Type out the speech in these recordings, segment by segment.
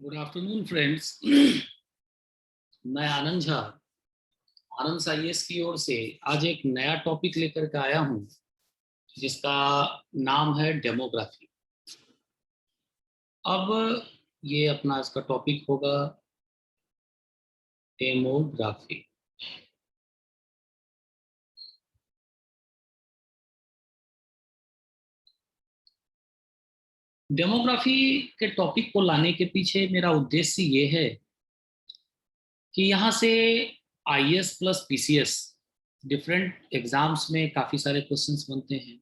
Good afternoon friends. मैं आनंद झा आनंद IAS की ओर से आज एक नया टॉपिक लेकर के आया हूं जिसका नाम है डेमोग्राफी। अब ये अपना इसका टॉपिक होगा डेमोग्राफी। डेमोग्राफी के टॉपिक को लाने के पीछे मेरा उद्देश्य ये है कि यहाँ से IAS plus PCS different exams में काफ़ी सारे क्वेश्चंस बनते हैं।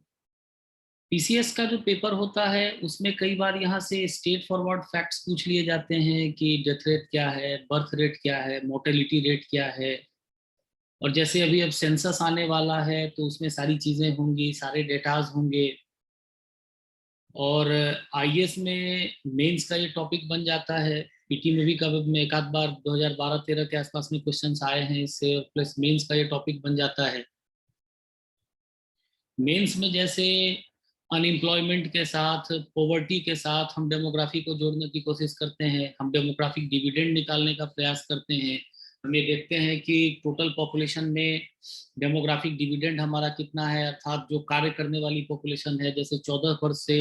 पीसीएस का जो पेपर होता है उसमें कई बार यहाँ से स्टेट फॉरवर्ड फैक्ट्स पूछ लिए जाते हैं कि डेथ रेट क्या है, बर्थ रेट क्या है, मोर्टेलिटी रेट क्या है। और जैसे अभी अब सेंसस आने वाला है तो उसमें सारी चीज़ें होंगी, सारे डेटाज होंगे। और आईएएस में मेंस का ये टॉपिक बन जाता है। पीटी में भी कब में एक आध बार 2012-13 के आसपास में क्वेश्चंस आए हैं इससे, प्लस मेंस का ये टॉपिक बन जाता है। मेंस में जैसे अनएम्प्लॉयमेंट के साथ, पॉवर्टी के साथ हम डेमोग्राफी को जोड़ने की कोशिश करते हैं, हम डेमोग्राफिक डिविडेंड निकालने का प्रयास करते हैं। हम ये देखते हैं कि टोटल पॉपुलेशन में डेमोग्राफिक डिविडेंड हमारा कितना है, अर्थात जो कार्य करने वाली पॉपुलेशन है, जैसे 14 वर्ष से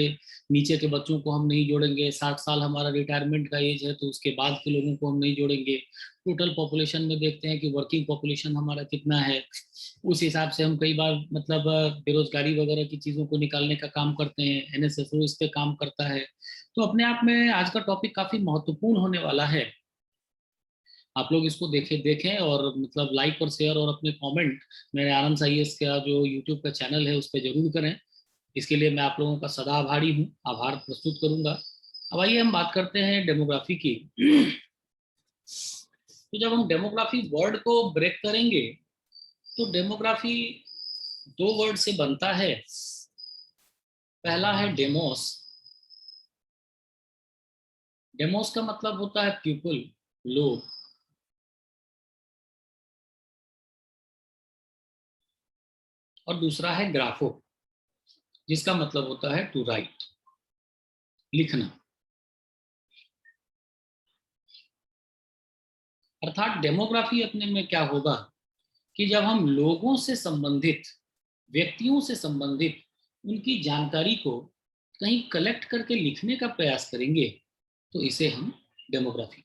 नीचे के बच्चों को हम नहीं जोड़ेंगे, 60 साल हमारा रिटायरमेंट का एज है तो उसके बाद के लोगों को हम नहीं जोड़ेंगे। टोटल पॉपुलेशन में देखते हैं कि वर्किंग पॉपुलेशन हमारा कितना है, उस हिसाब से हम कई बार मतलब बेरोजगारी वगैरह की चीज़ों को निकालने का काम करते हैं। एनएसएसओ इस पे काम करता है। तो अपने आप में आज का टॉपिक काफ़ी महत्वपूर्ण होने वाला है। आप लोग इसको देखें और मतलब लाइक और शेयर और अपने कमेंट मेरे आनंद आईएएस का जो यूट्यूब का चैनल है उस पर जरूर करें। इसके लिए मैं आप लोगों का सदा आभारी हूँ, आभार प्रस्तुत करूंगा। अब आइए हम बात करते हैं डेमोग्राफी की। तो जब हम डेमोग्राफी वर्ड को ब्रेक करेंगे तो डेमोग्राफी दो वर्ड से बनता है। पहला है डेमोस। डेमोस का मतलब होता है पीपल, लोग। और दूसरा है ग्राफो, जिसका मतलब होता है टू राइट, लिखना। अर्थात डेमोग्राफी अपने में क्या होगा कि जब हम लोगों से संबंधित, व्यक्तियों से संबंधित उनकी जानकारी को कहीं कलेक्ट करके लिखने का प्रयास करेंगे तो इसे हम डेमोग्राफी।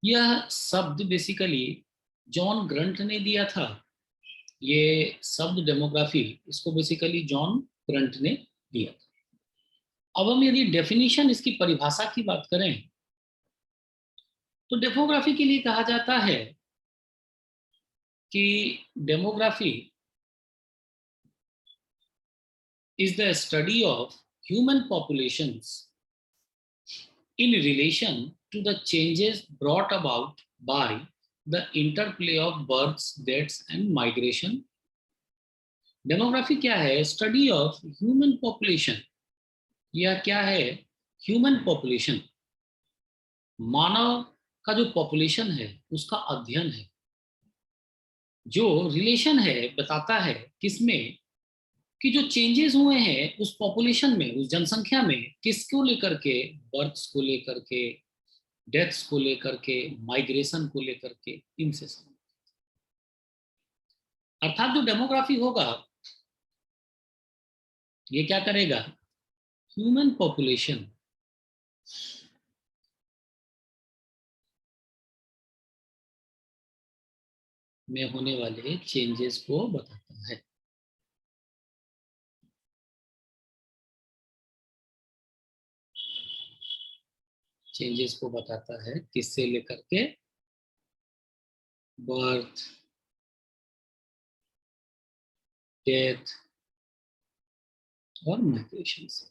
यह शब्द बेसिकली जॉन ग्रंट ने दिया था। ये शब्द डेमोग्राफी, इसको बेसिकली जॉन ग्रंट ने दिया था। अब हम यदि डेफिनेशन, इसकी परिभाषा की बात करें तो डेमोग्राफी के लिए कहा जाता है कि demography is the study of human populations in relation to the changes brought about by the interplay of births, deaths and migration. Demography क्या है? Study of human population. यह क्या है? ह्यूमन पॉपुलेशन, मानव का जो पॉपुलेशन है उसका अध्ययन है। जो रिलेशन है बताता है किसमें, कि जो चेंजेस हुए हैं उस पॉपुलेशन में, उस जनसंख्या में, किसको लेकर के? बर्थ्स को लेकर के, डेथ्स को लेकर के, माइग्रेशन को लेकर के, इनसे संबंधित। अर्थात जो डेमोग्राफी होगा ये क्या करेगा? ह्यूमन पॉपुलेशन में होने वाले चेंजेस को बताता है। चेंजेस को बताता है किससे लेकर के? बर्थ, डेथ और माइग्रेशन से।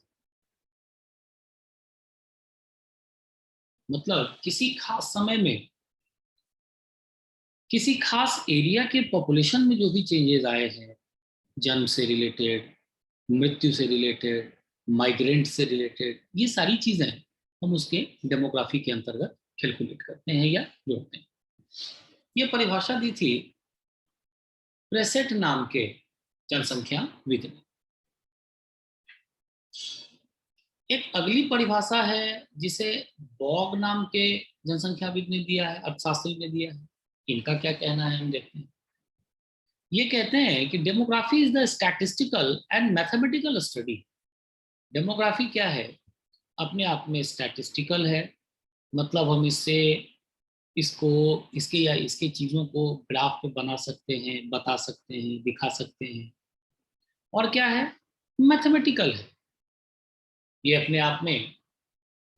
मतलब किसी खास समय में, किसी खास एरिया के पॉपुलेशन में जो भी चेंजेस आए हैं, जन्म से रिलेटेड, मृत्यु से रिलेटेड, माइग्रेंट से रिलेटेड, ये सारी चीजें हम उसके डेमोग्राफी के अंतर्गत कैलकुलेट करते हैं या जोड़ते हैं। ये परिभाषा दी थी प्रेसेट नाम के जनसंख्या विद ने। एक अगली परिभाषा है जिसे बॉग नाम के जनसंख्याविद ने दिया है, अर्थशास्त्री ने दिया है। इनका क्या कहना है हम देखते हैं। ये कहते हैं कि demography is the statistical and mathematical study. Demography क्या है? अपने आप में स्टैटिस्टिकल है, मतलब हम इससे इसको इसके या इसके चीजों को ग्राफ पे बना सकते हैं, बता सकते हैं, दिखा सकते हैं। और क्या है? मैथमेटिकल है। ये अपने आप में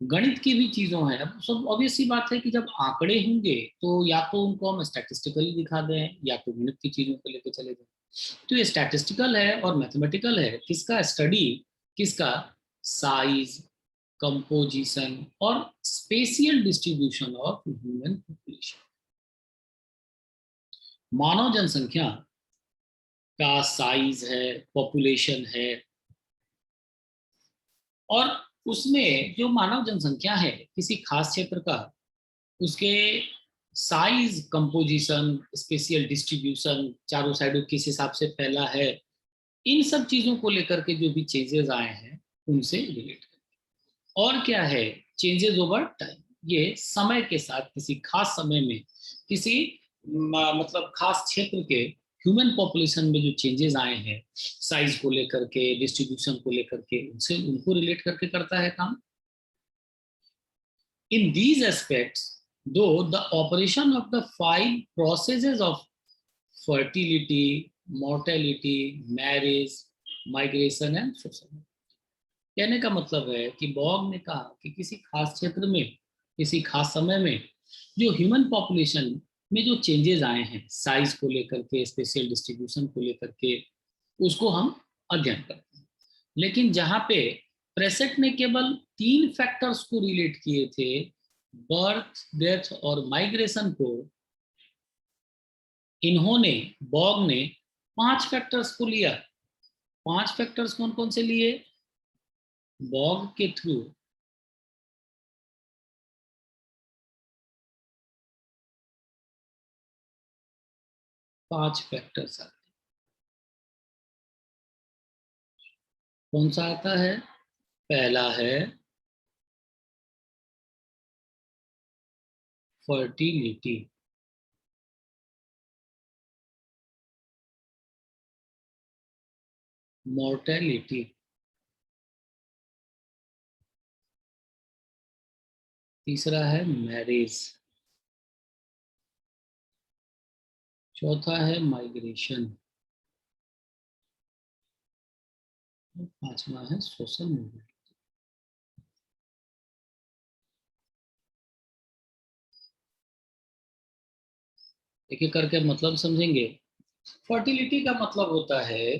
गणित की भी चीजों है। अब सब ऑब्वियस सी बात है कि जब आंकड़े होंगे तो या तो उनको हम स्टैटिस्टिकली दिखा दें या तो गणित की चीजों को लेकर चले जाएं। तो ये स्टैटिस्टिकल है और मैथमेटिकल है। किसका स्टडी? किसका? साइज, कंपोजिशन और spatial distribution of human population. मानव जनसंख्या का साइज है, पॉपुलेशन है, और उसमें जो मानव जनसंख्या है किसी खास क्षेत्र का, उसके साइज, कंपोजिशन, स्पेशियल डिस्ट्रीब्यूशन, चारों साइडों किस हिसाब से फैला है, इन सब चीजों को लेकर के जो भी चेंजेस आए हैं उनसे रिलेट करते। और क्या है? Changes over time. ये समय के साथ किसी खास समय में किसी मतलब खास क्षेत्र के ह्यूमन पॉपुलेशन में जो चेंजेस आए हैं, साइज को लेकर के, डिस्ट्रीब्यूशन को लेकर के, उनसे उनको रिलेट करके करता है काम। In these aspects, though, the operation of the five processes of fertility, mortality, marriage, migration and social, कहने का मतलब है कि बॉग ने कहा कि किसी खास क्षेत्र में, किसी खास समय में जो ह्यूमन पॉपुलेशन में जो चेंजेस आए हैं, साइज को लेकर के, स्पेशल डिस्ट्रीब्यूशन को लेकर के, उसको हम अध्ययन करते हैं। लेकिन जहां पे प्रेसेट ने केवल 3 फैक्टर्स को रिलेट किए थे, बर्थ, डेथ और माइग्रेशन को, इन्होंने, बॉग ने 5 फैक्टर्स को लिया। 5 फैक्टर्स कौन कौन से लिए? बॉग के थ्रू 5 फैक्टर्स आते। कौन सा आता है? पहला है फर्टिलिटी, मोर्टेलिटी, तीसरा है मैरिज, चौथा है माइग्रेशन, और पांचवा है सोशल मूवमेंट। एक एक करके मतलब समझेंगे। फर्टिलिटी का मतलब होता है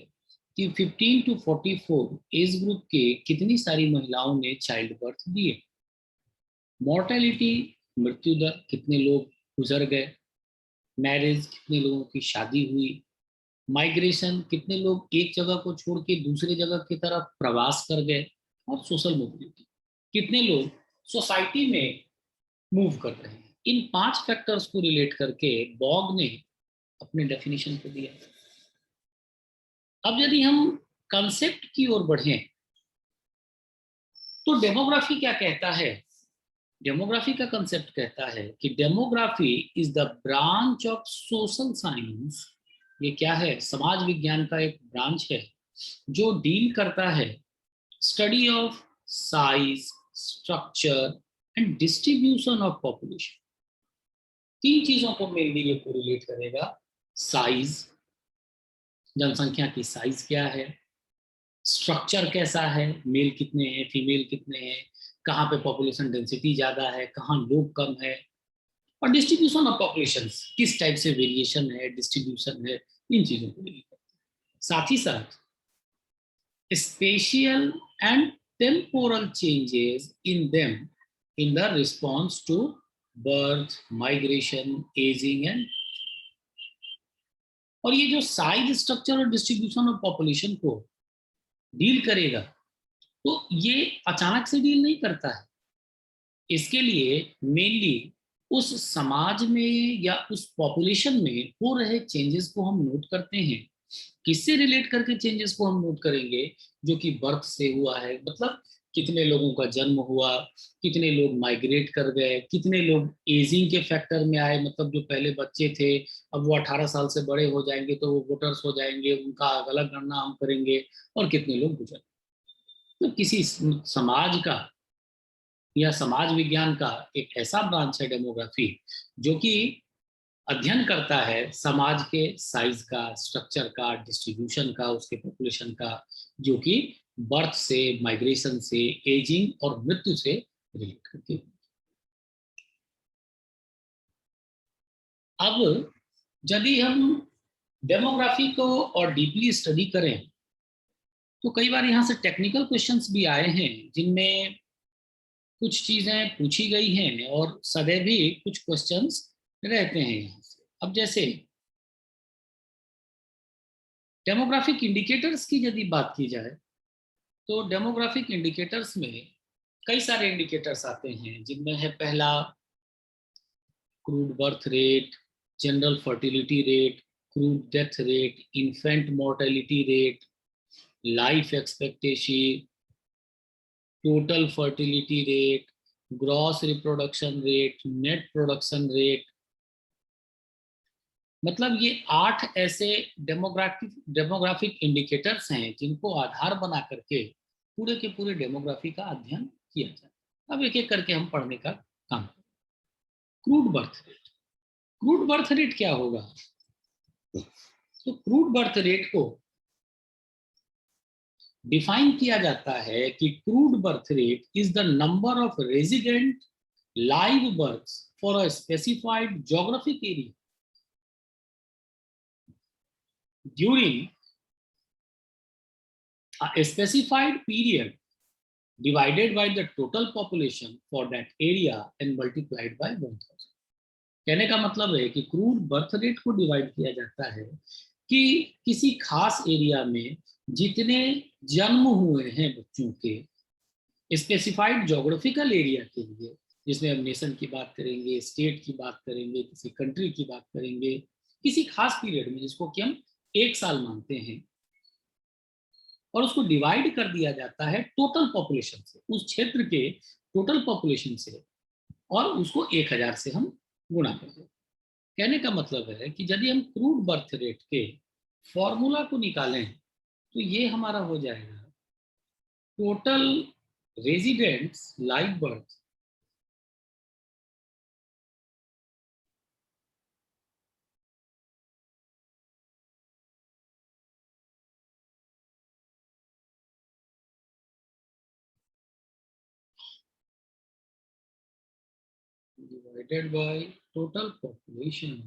कि 15 टू 44 एज ग्रुप के कितनी सारी महिलाओं ने चाइल्ड बर्थ दिए। मॉर्टेलिटी, मृत्यु दर, कितने लोग गुजर गए। मैरिज, कितने लोगों की शादी हुई। माइग्रेशन, कितने लोग एक जगह को छोड़ के दूसरी जगह की तरफ प्रवास कर गए। और सोशल मोबिलिटी, कितने लोग सोसाइटी में मूव कर रहे हैं। इन 5 फैक्टर्स को रिलेट करके बॉग ने अपने डेफिनेशन को दिया। अब यदि हम कंसेप्ट की ओर बढ़ें तो डेमोग्राफी क्या कहता है? डेमोग्राफी का कंसेप्ट कहता है कि demography is the branch of social science. ये क्या है? समाज विज्ञान का एक ब्रांच है जो डील करता है study of size, structure and distribution of population. 3 चीजों को मेनली ये कोरिलेट करेगा। साइज, जनसंख्या की साइज क्या है। स्ट्रक्चर कैसा है, मेल कितने हैं, फीमेल कितने हैं, कहाँ पे पॉपुलेशन डेंसिटी ज़्यादा है, कहाँ लोग कम है। और डिस्ट्रीब्यूशन ऑफ पॉपुलेशन, किस टाइप से वेरिएशन है, डिस्ट्रीब्यूशन है, इन चीज़ों को लेकर। साथ ही साथ spatial and temporal changes in them in the response to birth, migration, ageing and. और ये जो साइज, स्ट्रक्चर और डिस्ट्रीब्यूशन ऑफ पॉपुलेशन को डील करेगा, तो ये अचानक से डील नहीं करता है। इसके लिए मेनली उस समाज में या उस पॉपुलेशन में हो रहे चेंजेस को हम नोट करते हैं। किससे रिलेट करके चेंजेस को हम नोट करेंगे? जो कि बर्थ से हुआ है, मतलब कितने लोगों का जन्म हुआ, कितने लोग माइग्रेट कर गए, कितने लोग एजिंग के फैक्टर में आए, मतलब जो पहले बच्चे थे अब वो 18 साल से बड़े हो जाएंगे तो वो वोटर्स हो जाएंगे, उनका अलग गणना हम करेंगे, और कितने लोग गुजर। तो किसी समाज का या समाज विज्ञान का एक ऐसा ब्रांच है डेमोग्राफी, जो कि अध्ययन करता है समाज के साइज का, स्ट्रक्चर का, डिस्ट्रीब्यूशन का, उसके पॉपुलेशन का, जो कि बर्थ से, माइग्रेशन से, एजिंग और मृत्यु से रिलेट करती है। अब यदि हम डेमोग्राफी को और डीपली स्टडी करें तो कई बार यहाँ से टेक्निकल क्वेश्चंस भी आए हैं, जिनमें कुछ चीजें पूछी गई हैं और सदैव ही कुछ क्वेश्चंस रहते हैं यहाँ से। अब जैसे डेमोग्राफिक इंडिकेटर्स की यदि बात की जाए तो डेमोग्राफिक इंडिकेटर्स में कई सारे इंडिकेटर्स आते हैं, जिनमें है पहला crude birth rate, general fertility rate, crude death rate, infant mortality rate, life expectancy, total fertility rate, gross reproduction rate, net production rate. मतलब ये 8 ऐसे डेमोग्राफिक इंडिकेटर्स हैं जिनको आधार बना करके पूरे के पूरे डेमोग्राफी का अध्ययन किया जाए। अब एक एक करके हम पढ़ने का काम करें। Crude birth rate, crude birth rate क्या होगा? तो क्रूड बर्थ रेट को डिफाइन किया जाता है कि crude birth rate is the number of resident live births for a specified geographic area during a specified period divided by the total population for that area and multiplied by 1000। कहने का मतलब है कि crude birth rate को divide किया जाता है कि किसी खास एरिया में जितने जन्म हुए हैं बच्चों के स्पेसिफाइड ज्योग्राफिकल एरिया के लिए, जिसमें हम नेशन की बात करेंगे, स्टेट की बात करेंगे, किसी कंट्री की बात करेंगे, किसी खास पीरियड में जिसको कि हम 1 साल मानते हैं, और उसको डिवाइड कर दिया जाता है टोटल पॉपुलेशन से, उस क्षेत्र के टोटल पॉपुलेशन से, और उसको 1000 से हम गुणा कर दें। कहने का मतलब है कि यदि हम क्रूड बर्थ रेट के फॉर्मूला को निकालें तो ये हमारा हो जाएगा total residents live birth divided by total population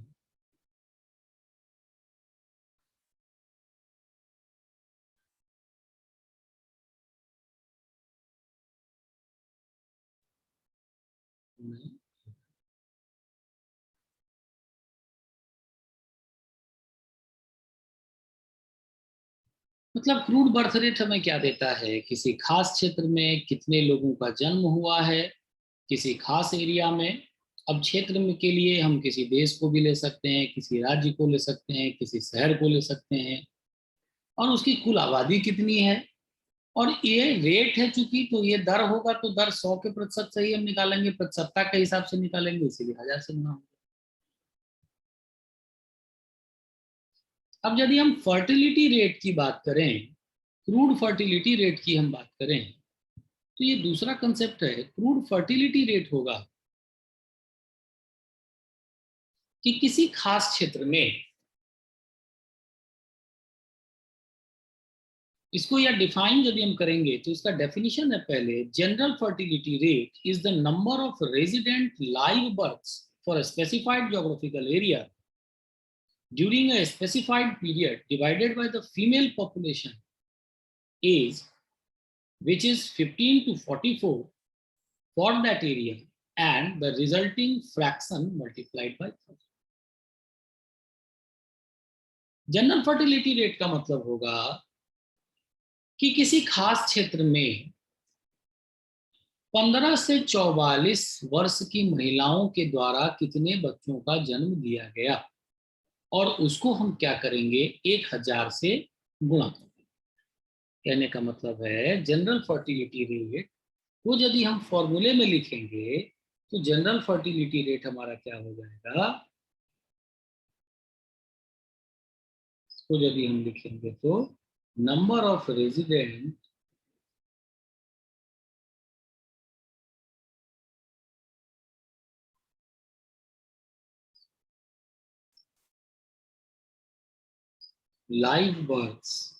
मतलब क्रूड बर्थ रेट हमें क्या देता है? किसी खास क्षेत्र में कितने लोगों का जन्म हुआ है किसी खास एरिया में। अब क्षेत्र में के लिए हम किसी देश को भी ले सकते हैं, किसी राज्य को ले सकते हैं, किसी शहर को ले सकते हैं, और उसकी कुल आबादी कितनी है। और ये रेट है चूंकि, तो ये दर होगा, तो दर 100 के प्रतिशत से ही हम निकालेंगे, प्रतिशतता के हिसाब से निकालेंगे, इसीलिए 1000 से गुना होगा। अब यदि हम फर्टिलिटी रेट की बात करें, क्रूड फर्टिलिटी रेट की हम बात करें, तो ये दूसरा कंसेप्ट है। क्रूड फर्टिलिटी रेट होगा कि किसी खास क्षेत्र में, इसको या डिफाइन यदि हम करेंगे तो इसका डेफिनेशन है पहले, general fertility rate is the number of resident live births for a specified geographical area during a specified period divided by the female population age, which is 15 to 44 for that area, and the resulting fraction multiplied by 1000। General fertility rate का मतलब होगा कि किसी खास क्षेत्र में 15 से 44 वर्ष की महिलाओं के द्वारा कितने बच्चों का जन्म दिया गया, और उसको हम क्या करेंगे, 1000 से गुणा करेंगे। कहने का मतलब है जनरल फर्टिलिटी रेट वो यदि हम फॉर्मूले में लिखेंगे तो जनरल फर्टिलिटी रेट हमारा क्या हो जाएगा, इसको यदि हम लिखेंगे तो number of resident live births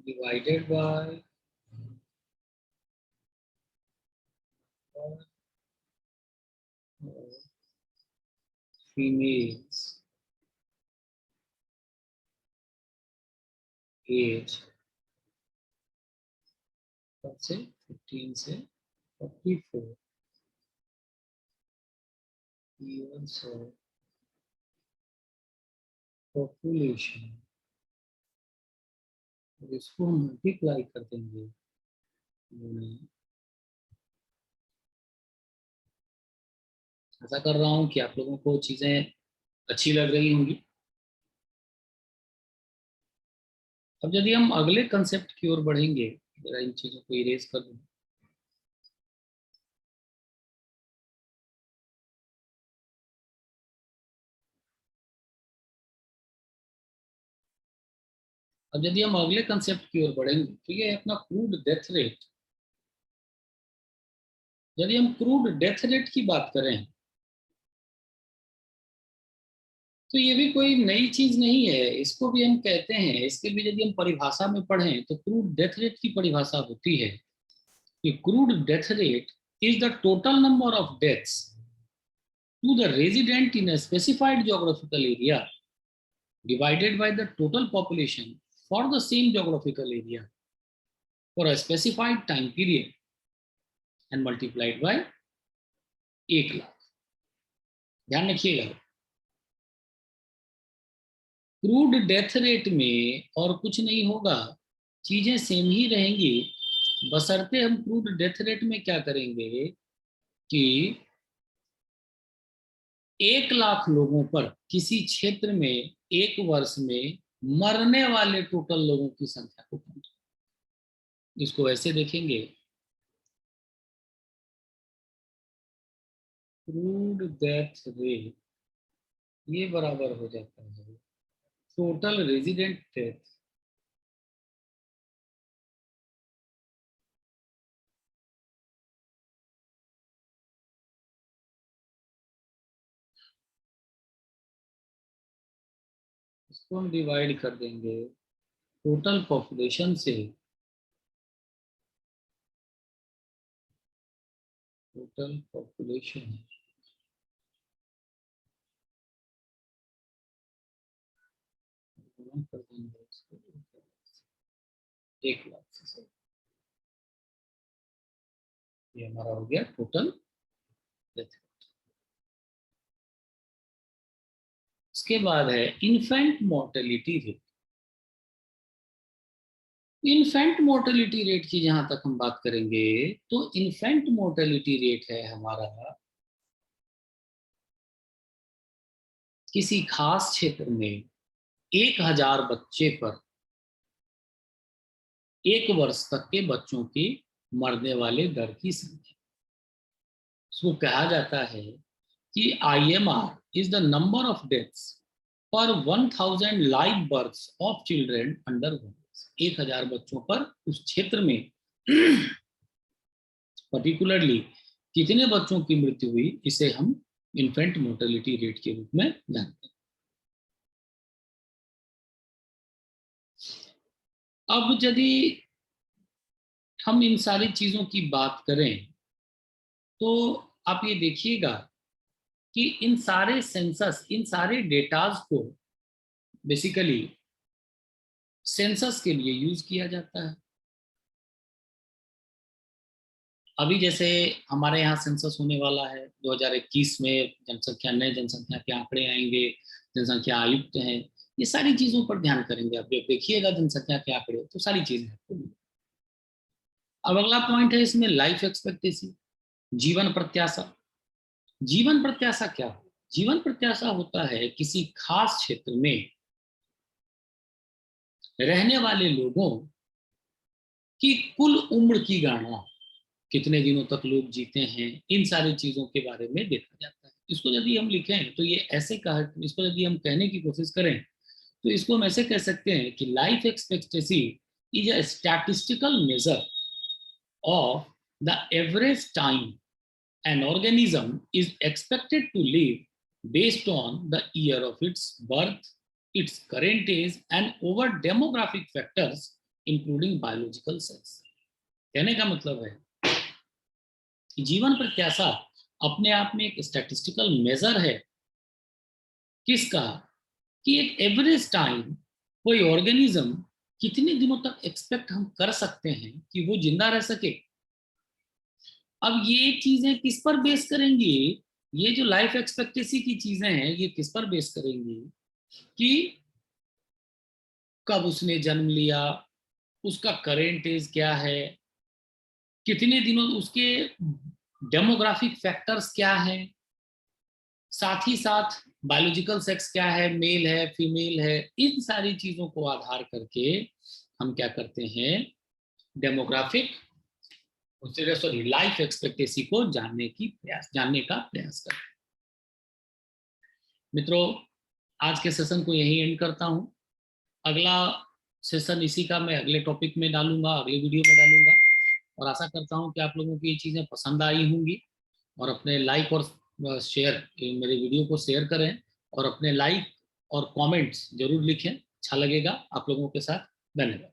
divided by females age से 15 से 44 years of population, इसको हम मल्टीप्लाई कर देंगे। ऐसा कर रहा हूं कि आप लोगों को चीजें अच्छी लग रही होंगी। अब यदि हम अगले कंसेप्ट की ओर बढ़ेंगे, जरा इन चीजों को इरेज कर दूं। अब यदि हम अगले कंसेप्ट की ओर बढ़ेंगे तो ये है अपना क्रूड डेथ रेट। यदि हम क्रूड डेथ रेट की बात करें तो ये भी कोई नई चीज नहीं है, इसको भी हम कहते हैं। इसके भी यदि हम परिभाषा में पढ़ें तो क्रूड डेथ रेट की परिभाषा होती है कि crude death rate is the total number of deaths to the resident in a specified geographical area divided by the total population for the same geographical area for a specified time period and multiplied by 1,00,000। ध्यान रखिएगा, crude death rate में और कुछ नहीं होगा, चीजें same ही रहेंगी, बशर्ते हम क्रूड डेथ रेट में क्या करेंगे कि 1,00,000 लोगों पर किसी क्षेत्र में एक वर्ष में मरने वाले टोटल लोगों की संख्या को काउंट। इसको ऐसे देखेंगे, क्रूड डेथ रेट ये बराबर हो जाता है टोटल रेजिडेंट डेथ इसको हम डिवाइड कर देंगे टोटल पॉपुलेशन से। टोटल पॉपुलेशन कर देंगे इसको 1,00,000 से। ये हमारा हो गया टोटल डेथ। इसके बाद है infant mortality rate. Infant mortality rate की जहां तक हम बात करेंगे तो इन्फेंट मोर्टेलिटी रेट है हमारा किसी खास क्षेत्र में 1,000 बच्चे पर एक वर्ष तक के बच्चों की मरने वाले दर की संख्या। इसको कहा जाता है कि IMR is the number of deaths per 1,000 live births of children under 1। 1,000 बच्चों पर उस क्षेत्र में पर्टिकुलरली कितने बच्चों की मृत्यु हुई, इसे हम इन्फेंट मोर्टेलिटी रेट के रूप में जानते हैं। अब यदि हम इन सारी चीजों की बात करें तो आप ये देखिएगा कि इन सारे सेंसस, इन सारे डेटाज को बेसिकली सेंसस के लिए यूज किया जाता है। अभी जैसे हमारे यहाँ सेंसस होने वाला है 2021 में, जनसंख्या, नए जनसंख्या के आंकड़े आएंगे, जनसंख्या आयुक्त हैं, ये सारी चीजों पर ध्यान करेंगे। आप जब देखिएगा जनसंख्या के आंकड़े तो सारी चीजें आपको। अब अगला पॉइंट है इसमें लाइफ एक्सपेक्टेंसी, जीवन प्रत्याशा। जीवन प्रत्याशा क्या है? जीवन प्रत्याशा होता है किसी खास क्षेत्र में रहने वाले लोगों की कुल उम्र की गणना, कितने दिनों तक लोग जीते हैं, इन सारी चीजों के बारे में देखा जाता है। इसको यदि हम लिखें तो ये ऐसे कहा, इसको यदि हम कहने की कोशिश करें तो इसको हम ऐसे कह सकते हैं कि life expectancy is a statistical measure of the average time an organism is expected to live based on the year of its birth, its current age, and over demographic factors, including biological sex. कहने का मतलब है कि जीवन प्रत्याशा अपने आप में एक स्टैटिस्टिकल मेजर है किसका, कि एक एवरेज टाइम कोई ऑर्गेनिज्म कितने दिनों तक एक्सपेक्ट हम कर सकते हैं कि वो जिंदा रह सके। अब ये चीजें किस पर बेस करेंगी, ये जो लाइफ एक्सपेक्टेंसी की चीजें हैं ये किस पर बेस करेंगी कि कब उसने जन्म लिया, उसका करेंट एज क्या है, कितने दिनों उसके डेमोग्राफिक फैक्टर्स क्या है, साथ ही साथ बायोलॉजिकल सेक्स क्या है, मेल है फीमेल है, इन सारी चीजों को आधार करके हम क्या करते हैं, डेमोग्राफिक सॉरी लाइफ एक्सपेक्टेंसी को जानने का प्रयास करते हैं। मित्रों, आज के सेशन को यही एंड करता हूं। अगला सेशन इसी का मैं अगले टॉपिक में डालूंगा, अगले वीडियो में डालूंगा, और आशा करता हूं कि आप लोगों को ये चीजें पसंद आई होंगी। और अपने लाइक और शेयर, मेरे वीडियो को शेयर करें और अपने लाइक और कमेंट्स जरूर लिखें, अच्छा लगेगा आप लोगों के साथ। धन्यवाद।